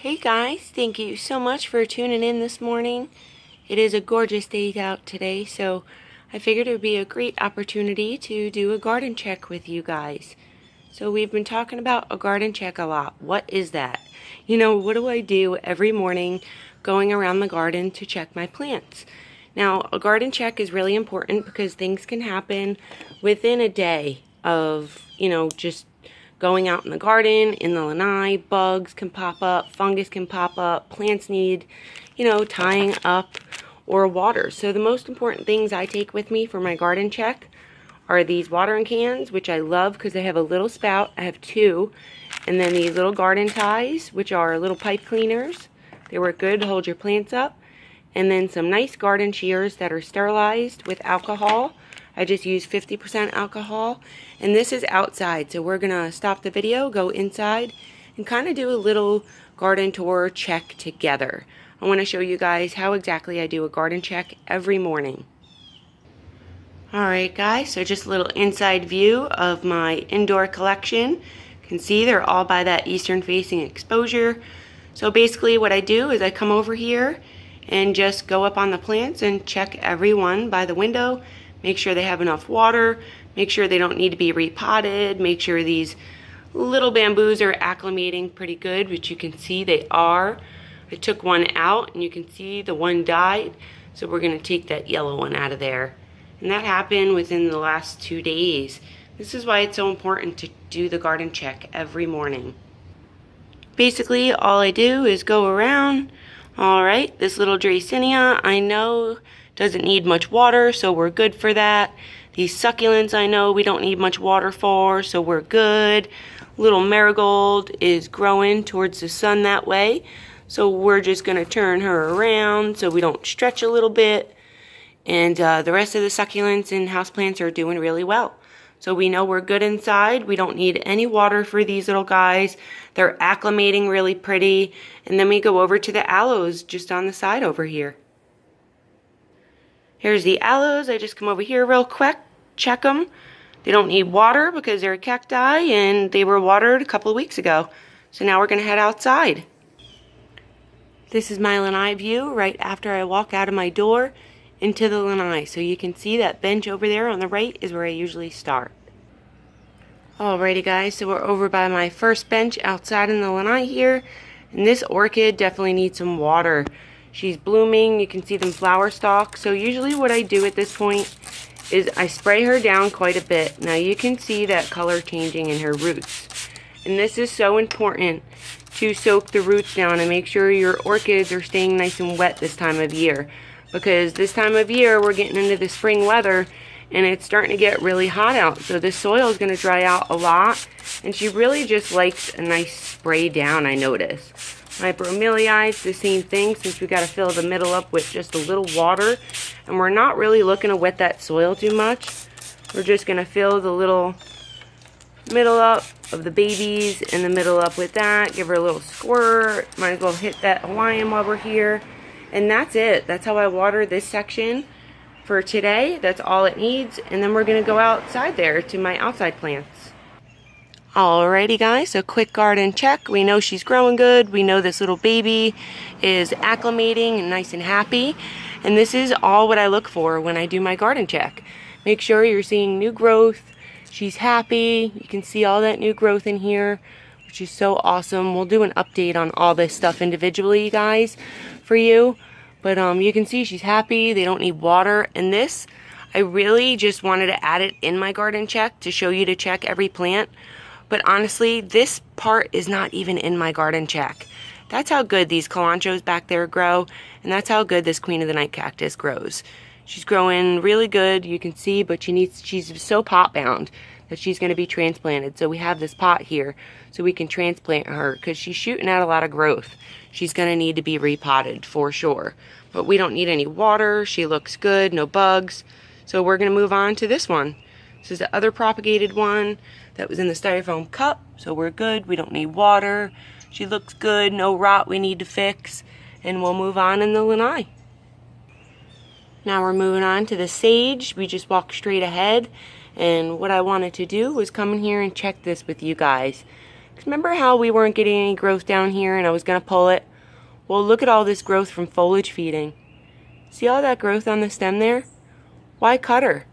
Hey guys, thank you so much for tuning in this morning. It is a gorgeous day out today, so I figured it would be a great opportunity to do a garden check with you guys. So we've been talking about a garden check a lot. What is that? What do I do every morning going around the garden to check my plants? Now, a garden check is really important because things can happen within a day of, just going out in the garden, in the lanai. Bugs can pop up, fungus can pop up, plants need, tying up or water. So the most important things I take with me for my garden check are these watering cans, which I love because they have a little spout. I have two. And then these little garden ties, which are little pipe cleaners. They work good to hold your plants up. And then some nice garden shears that are sterilized with alcohol. I just use 50% alcohol. And this is outside, so we're gonna stop the video, go inside, and kind of do a little garden tour check together. I want to show you guys how exactly I do a garden check every morning. Alright guys, so just a little inside view of my indoor collection. You can see they're all by that eastern facing exposure. So basically what I do is I come over here and just go up on the plants and check every one by the window. Make sure they have enough water, make sure they don't need to be repotted, make sure these little bamboos are acclimating pretty good, which you can see they are. I took one out and you can see the one died, so we're going to take that yellow one out of there. And that happened within the last 2 days. This is why it's so important to do the garden check every morning. Basically, all I do is go around. Alright, this little Dracaena, I know, doesn't need much water, so we're good for that. These succulents, I know we don't need much water for, so we're good. Little marigold is growing towards the sun that way, so we're just going to turn her around so we don't stretch a little bit. And the rest of the succulents and houseplants are doing really well. So we know we're good inside. We don't need any water for these little guys. They're acclimating really pretty. And then we go over to the aloes just on the side over here. Here's the aloes. I just come over here real quick, check them. They don't need water because they're cacti and they were watered a couple of weeks ago. So now we're going to head outside. This is my lanai view right after I walk out of my door into the lanai. So you can see that bench over there on the right is where I usually start. Alrighty guys, so we're over by my first bench outside in the lanai here. And this orchid definitely needs some water. She's blooming, you can see them flower stalks. So usually what I do at this point is I spray her down quite a bit. Now you can see that color changing in her roots. And this is so important to soak the roots down and make sure your orchids are staying nice and wet this time of year. Because this time of year we're getting into the spring weather and it's starting to get really hot out. So this soil is going to dry out a lot. And she really just likes a nice spray down, I notice. My bromeliads, the same thing, since we got to fill the middle up with just a little water. And we're not really looking to wet that soil too much. We're just going to fill the little middle up of the babies and the middle up with that. Give her a little squirt. Might as well hit that Hawaiian while we're here. And that's it. That's how I water this section for today. That's all it needs. And then we're going to go outside there to my outside plants. Alrighty guys, so quick garden check. We know she's growing good. We know this little baby is acclimating and nice and happy. And this is all what I look for when I do my garden check. Make sure you're seeing new growth. She's happy. You can see all that new growth in here, which is so awesome. We'll do an update on all this stuff individually, you guys, for you. But you can see she's happy. They don't need water. And this, I really just wanted to add it in my garden check to show you to check every plant. But honestly, this part is not even in my garden check. That's how good these kalanchoes back there grow, and that's how good this Queen of the Night cactus grows. She's growing really good, you can see, but she's so pot bound that she's going to be transplanted. So we have this pot here so we can transplant her because she's shooting out a lot of growth. She's going to need to be repotted for sure. But we don't need any water. She looks good, no bugs. So we're going to move on to this one. This is the other propagated one that was in the styrofoam cup. So we're good. We don't need water. She looks good. No rot we need to fix. And we'll move on in the lanai. Now we're moving on to the sage. We just walk straight ahead. And what I wanted to do was come in here and check this with you guys. Remember how we weren't getting any growth down here and I was going to pull it? Well, look at all this growth from foliage feeding. See all that growth on the stem there? Why cut her?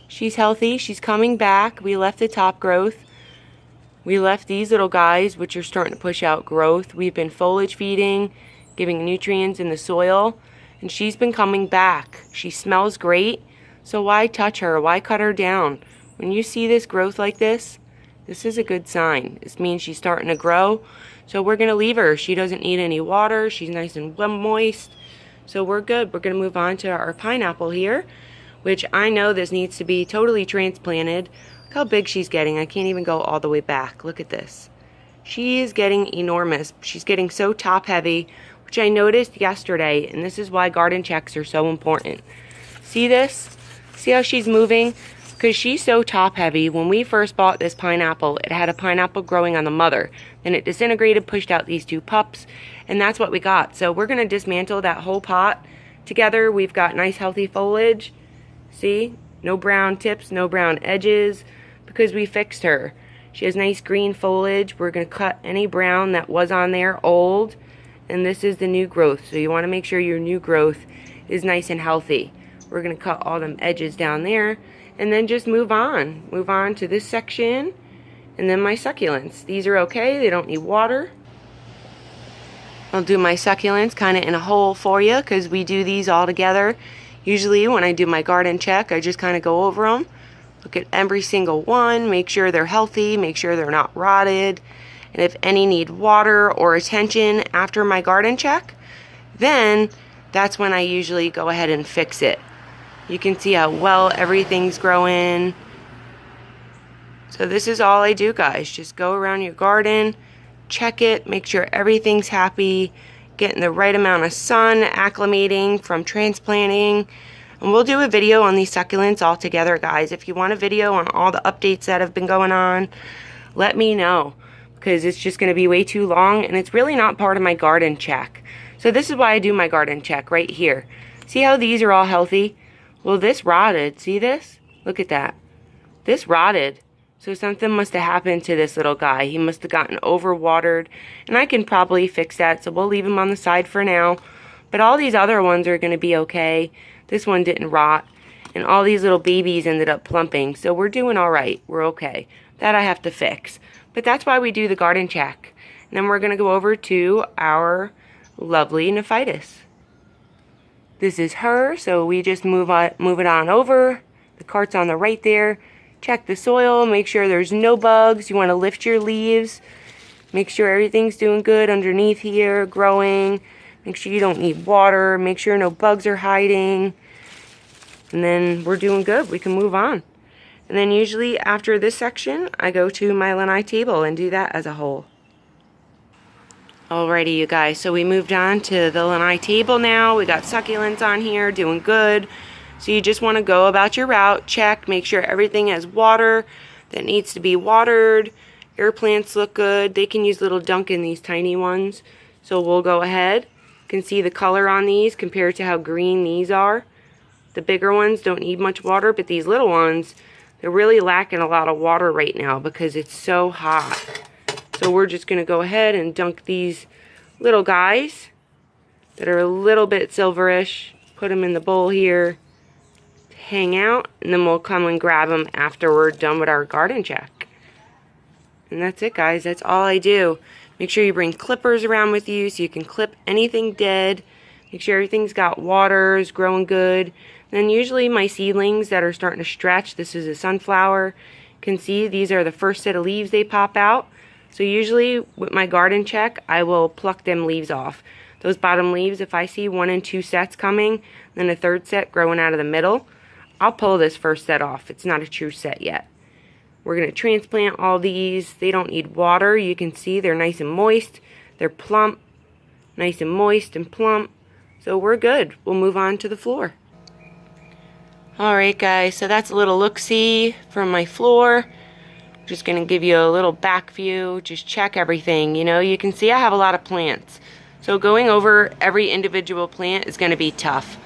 She's healthy. She's coming back. We left the top growth. We left these little guys, which are starting to push out growth. We've been foliage feeding, giving nutrients in the soil, and she's been coming back. She smells great, so why touch her? Why cut her down? When you see this growth like this is a good sign. This means she's starting to grow, so we're going to leave her. She doesn't need any water. She's nice and moist, so we're good. We're going to move on to our pineapple here, which I know this needs to be totally transplanted. Look how big she's getting. I can't even go all the way back. Look at this. She is getting enormous. She's getting so top heavy, which I noticed yesterday, and this is why garden checks are so important. See this? See how she's moving? Because she's so top heavy. When we first bought this pineapple, it had a pineapple growing on the mother. Then it disintegrated, pushed out these two pups, and that's what we got. So we're going to dismantle that whole pot together. We've got nice healthy foliage. See? No brown tips, no brown edges, because we fixed her. She has nice green foliage. We're going to cut any brown that was on there, old, and this is the new growth. So you want to make sure your new growth is nice and healthy. We're going to cut all them edges down there, and then just move on. Move on to this section, and then my succulents. These are okay. They don't need water. I'll do my succulents kind of in a hole for you, because we do these all together. Usually when I do my garden check, I just kind of go over them. Look at every single one, make sure they're healthy, make sure they're not rotted. And if any need water or attention after my garden check, then that's when I usually go ahead and fix it. You can see how well everything's growing. So this is all I do, guys. Just go around your garden, check it, make sure everything's happy, getting the right amount of sun, acclimating from transplanting. And we'll do a video on these succulents all together, guys. If you want a video on all the updates that have been going on, let me know, because it's just going to be way too long, and it's really not part of my garden check. So this is why I do my garden check right here. See how these are all healthy? Well, this rotted. See this? Look at that. This rotted. So something must have happened to this little guy. He must have gotten overwatered, and I can probably fix that, so we'll leave him on the side for now. But all these other ones are going to be okay. This one didn't rot, and all these little babies ended up plumping, so we're doing all right. We're okay. That I have to fix. But that's why we do the garden check. And then we're going to go over to our lovely Nephitis. This is her, so we just move it on over. The cart's on the right there. Check the soil, make sure there's no bugs. You want to lift your leaves. Make sure everything's doing good underneath here, growing. Make sure you don't need water. Make sure no bugs are hiding. And then we're doing good. We can move on. And then usually after this section, I go to my lanai table and do that as a whole. Alrighty, you guys. So we moved on to the lanai table now. We got succulents on here, doing good. So you just want to go about your route, check, make sure everything has water that needs to be watered. Your plants look good. They can use little dunk in these tiny ones. So we'll go ahead. You can see the color on these compared to how green these are. The bigger ones don't need much water, but these little ones, they're really lacking a lot of water right now because it's so hot. So we're just going to go ahead and dunk these little guys that are a little bit silverish. Put them in the bowl here. Hang out, and then we'll come and grab them after we're done with our garden check. And that's it, guys. That's all I do. Make sure you bring clippers around with you so you can clip anything dead. Make sure everything's got water, is growing good. And then usually my seedlings that are starting to stretch, this is a sunflower. You can see these are the first set of leaves they pop out. So usually with my garden check, I will pluck them leaves off. Those bottom leaves, if I see 1 and 2 sets coming, then a third set growing out of the middle, I'll pull this first set off. It's not a true set yet. We're going to transplant all these. They don't need water. You can see they're nice and moist. They're plump. Nice and moist and plump. So we're good. We'll move on to the floor. Alright, guys. So that's a little look-see from my floor. Just going to give you a little back view. Just check everything. You know, you can see I have a lot of plants. So going over every individual plant is going to be tough.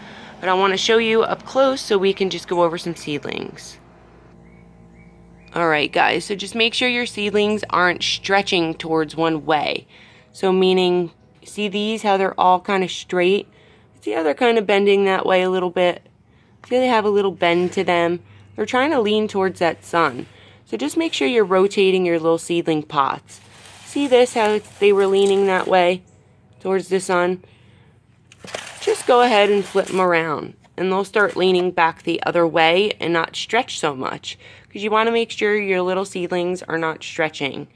But I want to show you up close so we can just go over some seedlings. Alright guys, so just make sure your seedlings aren't stretching towards one way. So meaning, see these, how they're all kind of straight? See how they're kind of bending that way a little bit? See how they have a little bend to them? They're trying to lean towards that sun. So just make sure you're rotating your little seedling pots. See this, how they were leaning that way towards the sun? Just go ahead and flip them around, and they'll start leaning back the other way and not stretch so much, because you want to make sure your little seedlings are not stretching.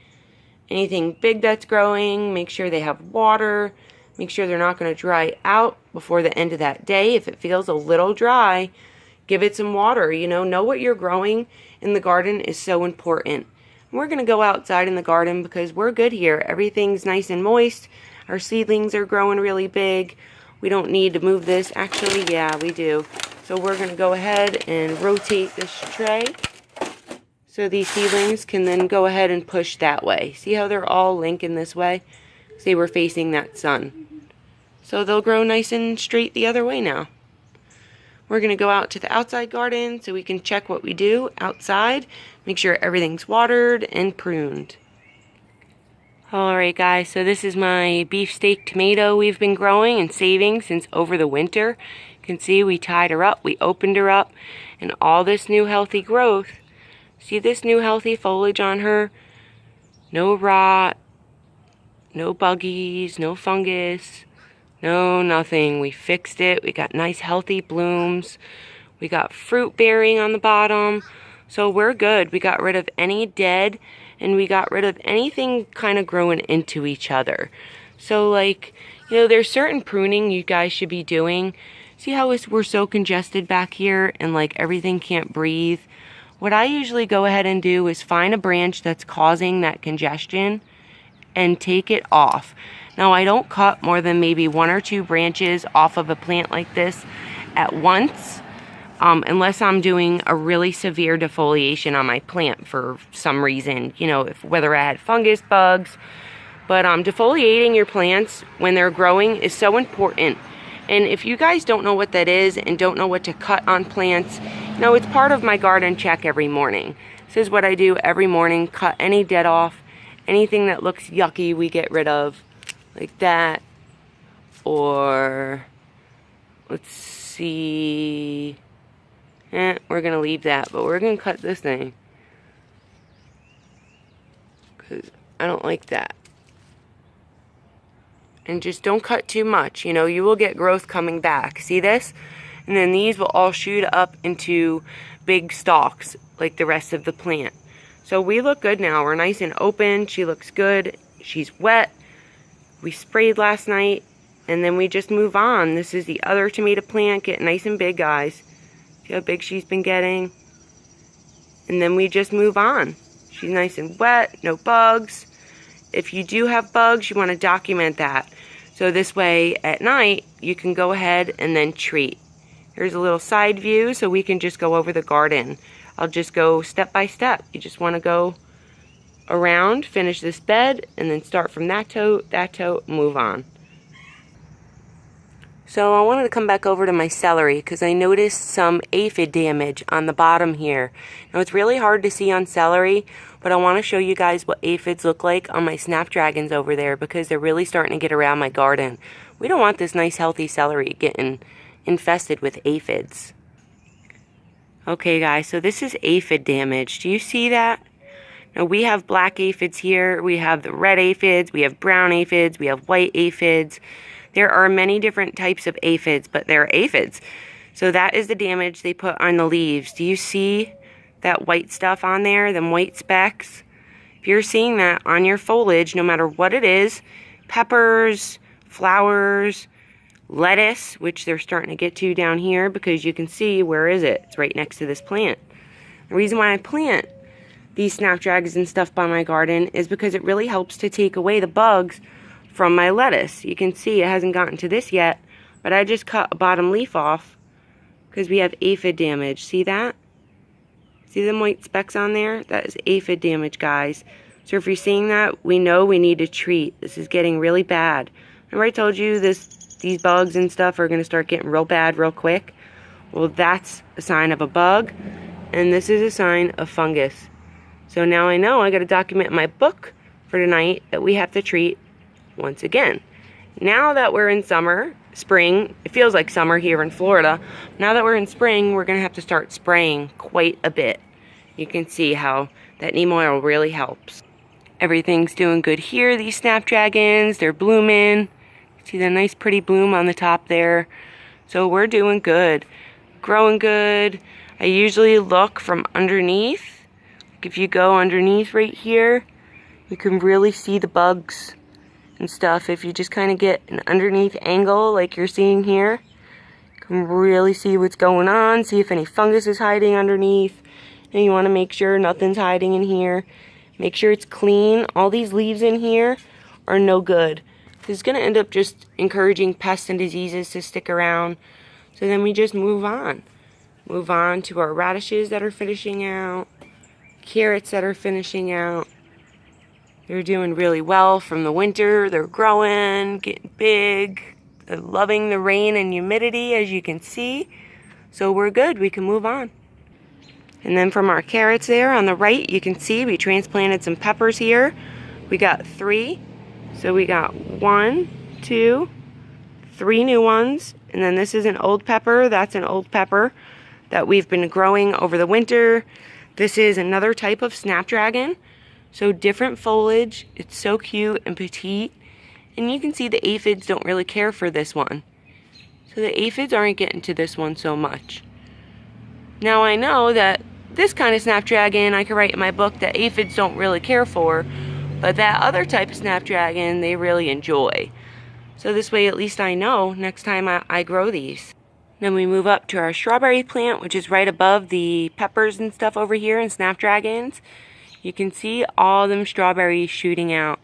Anything big that's growing, make sure they have water. Make sure they're not going to dry out before the end of that day. If it feels a little dry, give it some water. You know what you're growing in the garden is so important. And we're going to go outside in the garden because we're good here. Everything's nice and moist. Our seedlings are growing really big. We don't need to move this. Actually, yeah, we do. So we're going to go ahead and rotate this tray so these seedlings can then go ahead and push that way. See how they're all linking this way? They were facing that sun. So they'll grow nice and straight the other way now. We're going to go out to the outside garden so we can check what we do outside. Make sure everything's watered and pruned. Alright guys, so this is my beefsteak tomato we've been growing and saving since over the winter. You can see we tied her up, we opened her up, and all this new healthy growth. See this new healthy foliage on her? No rot, no buggies, no fungus, no nothing. We fixed it. We got nice healthy blooms. We got fruit bearing on the bottom. So we're good. We got rid of any dead, and we got rid of anything kind of growing into each other. So there's certain pruning you guys should be doing. See how we're so congested back here and everything can't breathe? What I usually go ahead and do is find a branch that's causing that congestion and take it off. Now I don't cut more than maybe 1 or 2 branches off of a plant like this at once, unless I'm doing a really severe defoliation on my plant for some reason, whether I had fungus, bugs. But defoliating your plants when they're growing is so important. And if you guys don't know what that is and don't know what to cut on plants, it's part of my garden check every morning. This is what I do every morning: cut any dead off. Anything that looks yucky, we get rid of, like that. Or, let's see, we're going to leave that, but we're going to cut this thing, because I don't like that. And just don't cut too much, you will get growth coming back. See this? And then these will all shoot up into big stalks, like the rest of the plant. So we look good now. We're nice and open. She looks good. She's wet. We sprayed last night, and then we just move on. This is the other tomato plant. Get nice and big, guys. See how big she's been getting? And then we just move on. She's nice and wet, no bugs. If you do have bugs, you want to document that. So this way, at night, you can go ahead and then treat. Here's a little side view so we can just go over the garden. I'll just go step by step. You just want to go around, finish this bed, and then start from that tote, move on. So I wanted to come back over to my celery because I noticed some aphid damage on the bottom here. Now it's really hard to see on celery, but I want to show you guys what aphids look like on my snapdragons over there because they're really starting to get around my garden. We don't want this nice healthy celery getting infested with aphids. Okay guys, so this is aphid damage. Do you see that? Now we have black aphids here, we have the red aphids, we have brown aphids, we have white aphids. There are many different types of aphids, but they're aphids. So that is the damage they put on the leaves. Do you see that white stuff on there, them white specks? If you're seeing that on your foliage, no matter what it is, peppers, flowers, lettuce, which they're starting to get to down here because you can see, where is it? It's right next to this plant. The reason why I plant these snapdragons and stuff by my garden is because it really helps to take away the bugs from my lettuce. You can see it hasn't gotten to this yet, but I just cut a bottom leaf off because we have aphid damage. See that? See them white specks on there? That is aphid damage, guys. So if you're seeing that, we know we need to treat. This is getting really bad. Remember I told you these bugs and stuff are going to start getting real bad real quick? Well, that's a sign of a bug, and this is a sign of fungus. So now I know I got to document in my book for tonight that we have to treat once again. Now that we're in spring, it feels like summer here in Florida. Now that we're in spring, we're going to have to start spraying quite a bit. You can see how that neem oil really helps. Everything's doing good here. These snapdragons, they're blooming. See the nice pretty bloom on the top there. So we're doing good. Growing good. I usually look from underneath. If you go underneath right here, you can really see the bugs and stuff. If you just kind of get an underneath angle like you're seeing here, you can really see what's going on, see if any fungus is hiding underneath. And you want to make sure nothing's hiding in here. Make sure it's clean. All these leaves in here are no good. This is going to end up just encouraging pests and diseases to stick around. So then we just move on. Move on to our radishes that are finishing out. Carrots that are finishing out. They're doing really well from the winter. They're growing, getting big. They're loving the rain and humidity, as you can see. So we're good. We can move on. And then from our carrots there on the right, you can see we transplanted some peppers here. We got 3. So we got 1, 2, 3 new ones. And then this is an old pepper. That's an old pepper that we've been growing over the winter. This is another type of snapdragon. So different foliage. It's so cute and petite. And you can see the aphids don't really care for this one. So the aphids aren't getting to this one so much. Now I know that this kind of snapdragon I could write in my book that aphids don't really care for, but that other type of snapdragon they really enjoy. So this way at least I know next time I grow these. Then we move up to our strawberry plant, which is right above the peppers and stuff over here and snapdragons. You can see all them strawberries shooting out.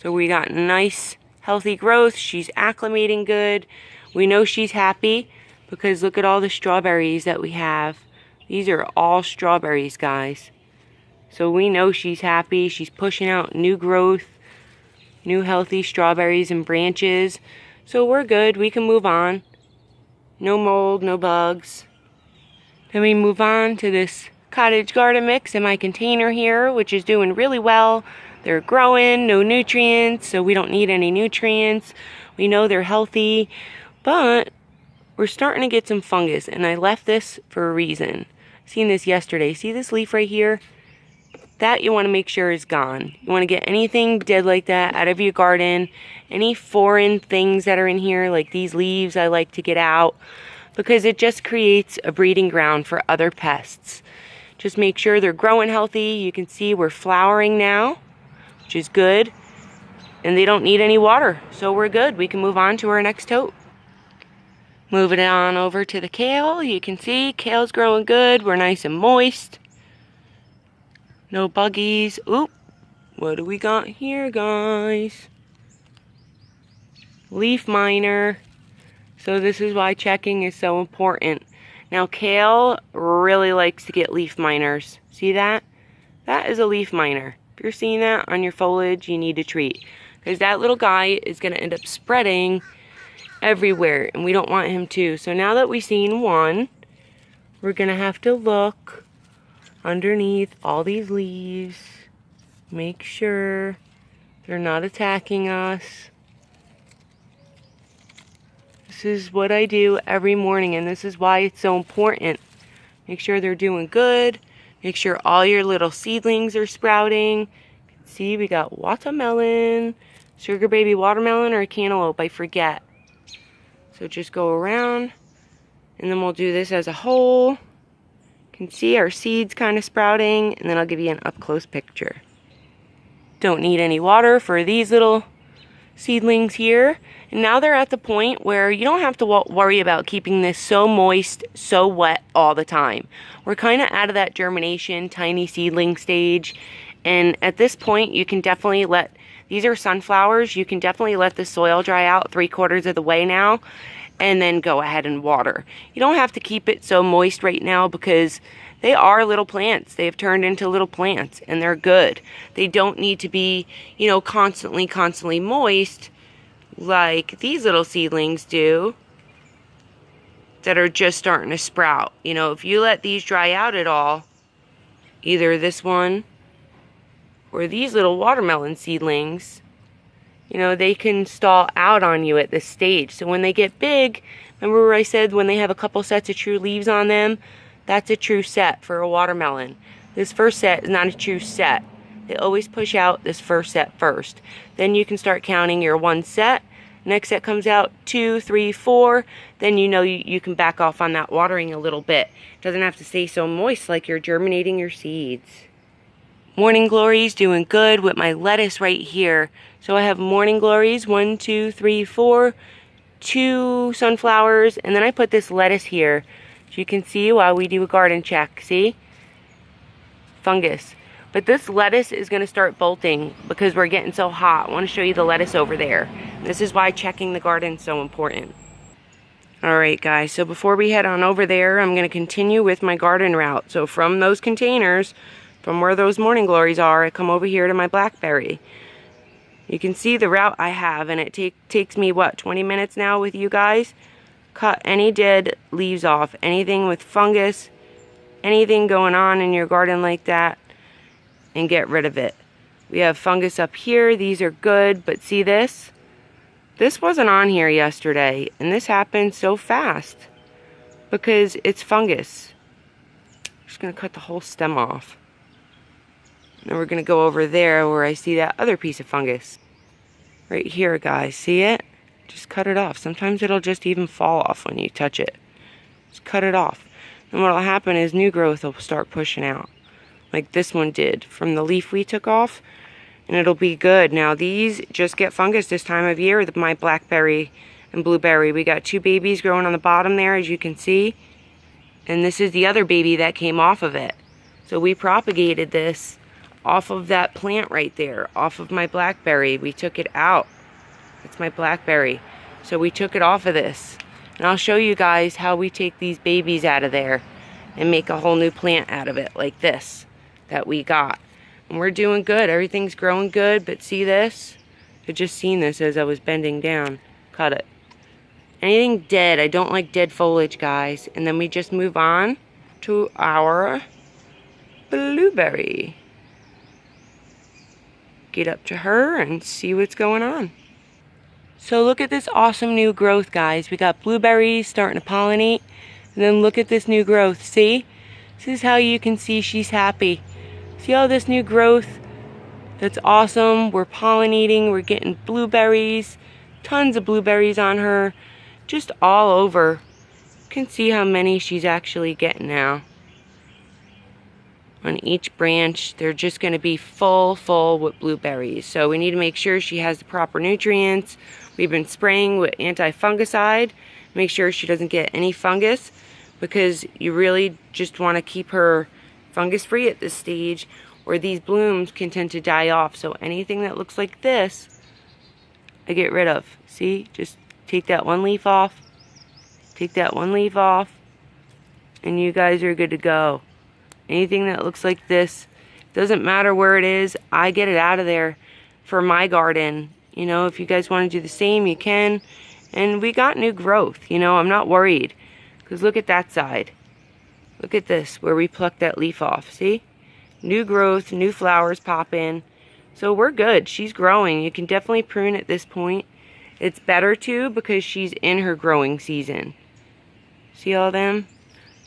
So we got nice healthy growth. She's acclimating good. We know she's happy because look at all the strawberries that we have. These are all strawberries, guys. So we know she's happy. She's pushing out new growth, new healthy strawberries and branches. So we're good. We can move on. No mold, no bugs. Then we move on to this cottage garden mix in my container here, which is doing really well. They're growing, no nutrients, so we don't need any nutrients. We know they're healthy, but we're starting to get some fungus, and I left this for a reason. Seen this yesterday. See this leaf right here? That you want to make sure is gone. You want to get anything dead like that out of your garden. Any foreign things that are in here, like these leaves, I like to get out because it just creates a breeding ground for other pests. Just make sure they're growing healthy. You can see we're flowering now, which is good. And they don't need any water, so we're good. We can move on to our next tote. Moving on over to the kale. You can see kale's growing good. We're nice and moist. No buggies. Oop. What do we got here, guys? Leaf miner. So this is why checking is so important. Now kale really likes to get leaf miners. See that? That is a leaf miner. If you're seeing that on your foliage, you need to treat. Because that little guy is going to end up spreading everywhere, and we don't want him to. So now that we've seen one, we're going to have to look underneath all these leaves. Make sure they're not attacking us. This is what I do every morning, and this is why it's so important. Make sure they're doing good. Make sure all your little seedlings are sprouting. See, we got watermelon, sugar baby watermelon, or cantaloupe, I forget. So just go around, and then we'll do this as a whole. You can see our seeds kind of sprouting, and then I'll give you an up-close picture. Don't need any water for these little seedlings here. And now they're at the point where you don't have to worry about keeping this so moist, so wet all the time. We're kind of out of that germination, tiny seedling stage. And at this point, you can definitely let, these are sunflowers, you can definitely let the soil dry out 3/4 of the way now, and then go ahead and water. You don't have to keep it so moist right now because they are little plants. They have turned into little plants, and they're good. They don't need to be, you know, constantly moist like these little seedlings do that are just starting to sprout. You know, if you let these dry out at all, either this one or these little watermelon seedlings, you know, they can stall out on you at this stage. So when they get big, remember where I said when they have a couple sets of true leaves on them, that's a true set for a watermelon. This first set is not a true set. They always push out this first set first. Then you can start counting your one set. Next set comes out 2, 3, 4. Then you know you can back off on that watering a little bit. It doesn't have to stay so moist like you're germinating your seeds. Morning Glory's doing good with my lettuce right here. So I have Morning Glories, 1, 2, 3, 4, 2 sunflowers, and then I put this lettuce here. So you can see while we do a garden check, see? Fungus. But this lettuce is going to start bolting because we're getting so hot. I want to show you the lettuce over there. This is why checking the garden is so important. Alright guys, so before we head on over there, I'm going to continue with my garden route. So from those containers, from where those Morning Glories are, I come over here to my blackberry. You can see the route I have, and it takes me, what, 20 minutes now with you guys? Cut any dead leaves off, anything with fungus, anything going on in your garden like that, and get rid of it. We have fungus up here. These are good, but see this? This wasn't on here yesterday, and this happened so fast because it's fungus. I'm just going to cut the whole stem off. Then we're going to go over there where I see that other piece of fungus. Right here, guys. See it? Just cut it off. Sometimes it'll just even fall off when you touch it. Just cut it off. And what will happen is new growth will start pushing out. Like this one did from the leaf we took off, and it'll be good. Now these just get fungus this time of year, my blackberry and blueberry. We got 2 babies growing on the bottom there, as you can see, and this is the other baby that came off of it. So we propagated this off of that plant right there, off of my blackberry. We took it out. It's my blackberry. So we took it off of this, and I'll show you guys how we take these babies out of there and make a whole new plant out of it, like this that we got. And we're doing good. Everything's growing good, but see this? I just seen this as I was bending down. Cut it. Anything dead, I don't like dead foliage, guys. And then we just move on to our blueberry. Get up to her and see what's going on. So look at this awesome new growth, guys. We got blueberries starting to pollinate. And then look at this new growth. See? This is how you can see she's happy. See all this new growth? That's awesome. We're pollinating. We're getting blueberries. Tons of blueberries on her. Just all over. You can see how many she's actually getting now. On each branch, they're just going to be full with blueberries. So we need to make sure she has the proper nutrients. We've been spraying with anti-fungicide. Make sure she doesn't get any fungus, because you really just want to keep her fungus free at this stage, or these blooms can tend to die off. So anything that looks like this, I get rid of. See? Just take that one leaf off. Take that one leaf off. And you guys are good to go. Anything that looks like this, doesn't matter where it is, I get it out of there for my garden. You know, if you guys want to do the same, you can. And we got new growth, you know, I'm not worried. Because look at that side. Look at this, where we plucked that leaf off, see? New growth, new flowers pop in. So we're good, she's growing. You can definitely prune at this point. It's better too, because she's in her growing season. See all them?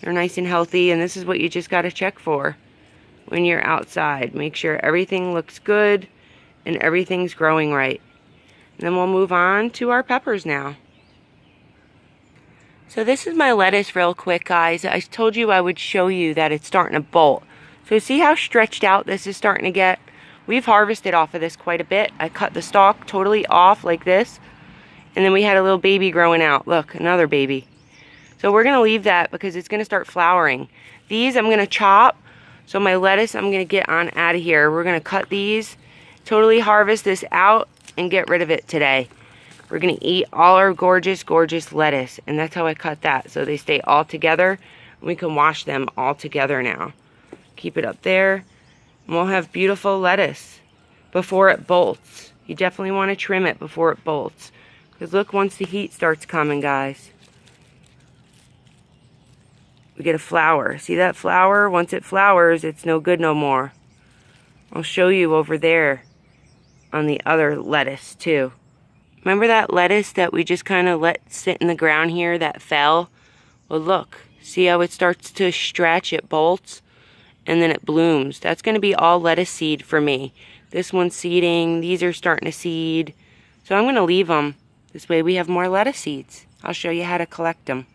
They're nice and healthy, and this is what you just got to check for when you're outside. Make sure everything looks good and everything's growing right. And then we'll move on to our peppers now. So this is my lettuce real quick, guys. I told you I would show you that it's starting to bolt. So see how stretched out this is starting to get? We've harvested off of this quite a bit. I cut the stalk totally off like this. And then we had a little baby growing out. Look, another baby. So we're going to leave that because it's going to start flowering. These I'm going to chop. So my lettuce I'm going to get on out of here. We're going to cut these, totally harvest this out, and get rid of it today. We're going to eat all our gorgeous, gorgeous lettuce. And that's how I cut that. So they stay all together. And we can wash them all together now. Keep it up there. And we'll have beautiful lettuce before it bolts. You definitely want to trim it before it bolts. Because look, once the heat starts coming, guys, we get a flower. See that flower? Once it flowers, it's no good no more. I'll show you over there on the other lettuce too. Remember that lettuce that we just kind of let sit in the ground here that fell? Well, look, see how it starts to stretch, it bolts, and then it blooms. That's going to be all lettuce seed for me. This one's seeding, these are starting to seed. So I'm going to leave them. This way we have more lettuce seeds. I'll show you how to collect them.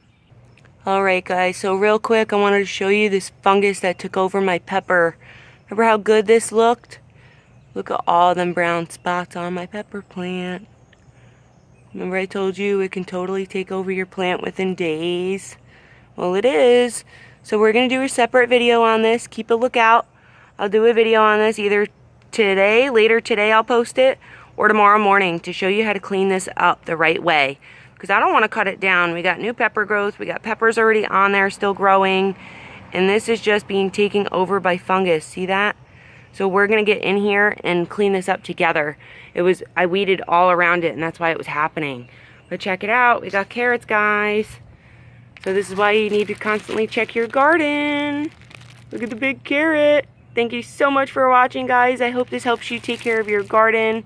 Alright guys, so real quick I wanted to show you this fungus that took over my pepper. Remember how good this looked? Look at all them brown spots on my pepper plant. Remember I told you it can totally take over your plant within days? Well, it is. So we're going to do a separate video on this. Keep a lookout. I'll do a video on this either today, later today I'll post it, or tomorrow morning to show you how to clean this up the right way. Because I don't want to cut it down. We got new pepper growth. We got peppers already on there still growing. And this is just being taken over by fungus. See that? So we're going to get in here and clean this up together. I weeded all around it and that's why it was happening. But check it out. We got carrots, guys. So this is why you need to constantly check your garden. Look at the big carrot. Thank you so much for watching, guys. I hope this helps you take care of your garden.